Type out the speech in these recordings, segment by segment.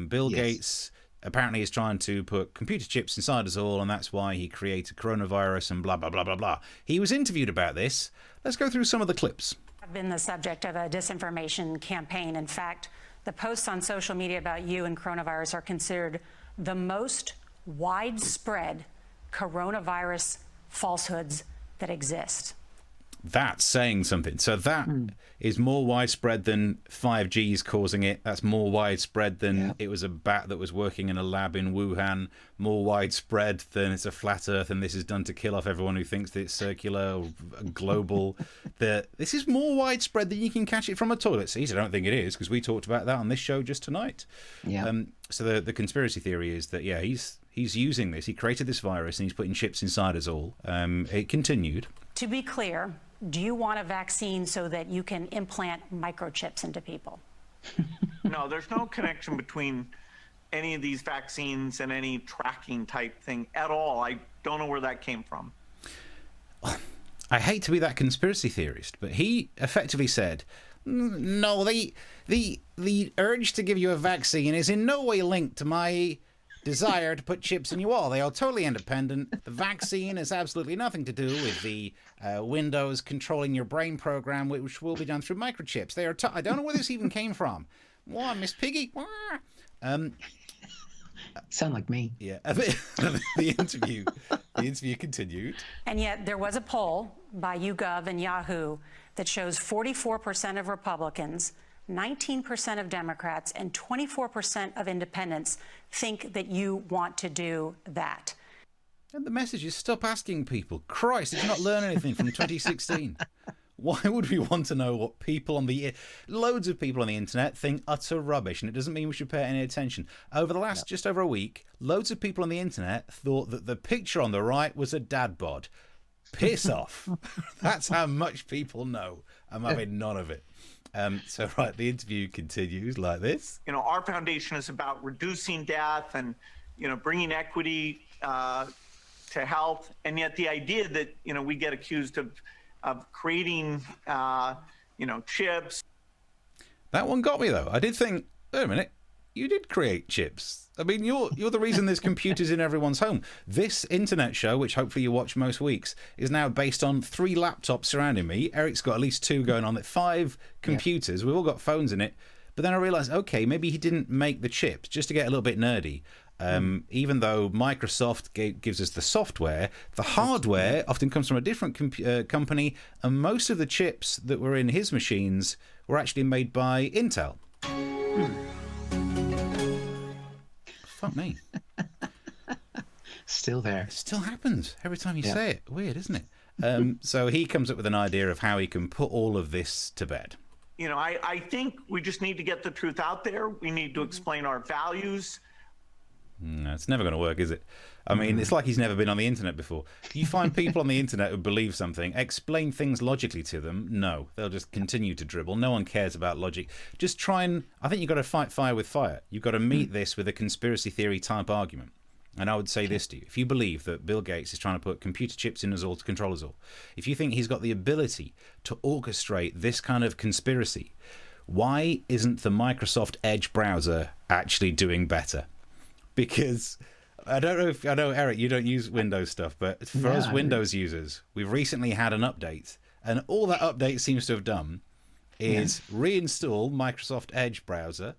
Bill Gates apparently is trying to put computer chips inside us all, and that's why he created coronavirus and blah, blah, blah, blah, blah. He was interviewed about this. Let's go through some of the clips. I've been the subject of a disinformation campaign. In fact, the posts on social media about you and coronavirus are considered the most widespread coronavirus falsehoods that exist. That's saying something. So that is more widespread than 5G's causing it. That's more widespread than it was a bat that was working in a lab in Wuhan. More widespread than it's a flat Earth and this is done to kill off everyone who thinks that it's circular or global. This is more widespread than you can catch it from a toilet seat. I don't think it is, because we talked about that on this show just tonight. Yeah. So the conspiracy theory is that, he's using this. He created this virus and he's putting chips inside us all. It continued. To be clear, do you want a vaccine so that you can implant microchips into people? No, there's no connection between any of these vaccines and any tracking type thing at all. I don't know where that came from. I hate to be that conspiracy theorist, but he effectively said, no, the urge to give you a vaccine is in no way linked to my desire to put chips in you all. They are totally independent. The vaccine has absolutely nothing to do with the Windows controlling your brain program, which will be done through microchips. They are. I don't know where this even came from. What, Miss Piggy? Sound like me. Yeah. The interview continued. And yet there was a poll by YouGov and Yahoo that shows 44% of Republicans, 19% of Democrats, and 24% of independents think that you want to do that. And the message is stop asking people. Christ, did you not learn anything from 2016? Why would we want to know what loads of people on the internet think utter rubbish, and it doesn't mean we should pay any attention. Over the last just over a week, loads of people on the internet thought that the picture on the right was a dad bod. Piss off. That's how much people know. I'm having none of it. The interview continues like this. Our foundation is about reducing death and, bringing equity to health. And yet the idea that, we get accused of creating, chips. That one got me, though. I did think, wait a minute, you did create chips. I mean, you're the reason there's computers in everyone's home. This internet show, which hopefully you watch most weeks, is now based on 3 laptops surrounding me. Eric's got at least 2 going on. 5 computers. We've all got phones in it. But then I realised, okay, maybe he didn't make the chips, just to get a little bit nerdy. Even though Microsoft gives us the software, the hardware often comes from a different company, and most of the chips that were in his machines were actually made by Intel. Fuck me. Still there. It still happens every time you say it. Weird, isn't it? So he comes up with an idea of how he can put all of this to bed. I think we just need to get the truth out there. We need to explain our values. No, it's never going to work, is it? I mean, it's like he's never been on the internet before. You find people on the internet who believe something, explain things logically to them. No, they'll just continue to dribble. No one cares about logic. Just try and, I think you've got to fight fire with fire. You've got to meet this with a conspiracy theory type argument. And I would say this to you. If you believe that Bill Gates is trying to put computer chips in us all to control us all, if you think he's got the ability to orchestrate this kind of conspiracy, why isn't the Microsoft Edge browser actually doing better? Because I know, Eric, you don't use Windows stuff, but for us Windows users, we've recently had an update, and all that update seems to have done is reinstall Microsoft Edge browser,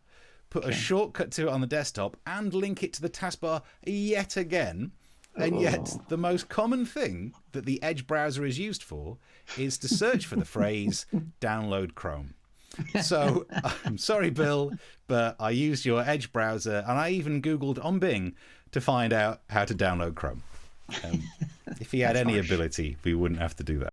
put a shortcut to it on the desktop, and link it to the taskbar yet again. And yet the most common thing that the Edge browser is used for is to search for the phrase download Chrome. So I'm sorry, Bill, but I used your Edge browser, and I even Googled on Bing to find out how to download Chrome. If he had any ability, we wouldn't have to do that.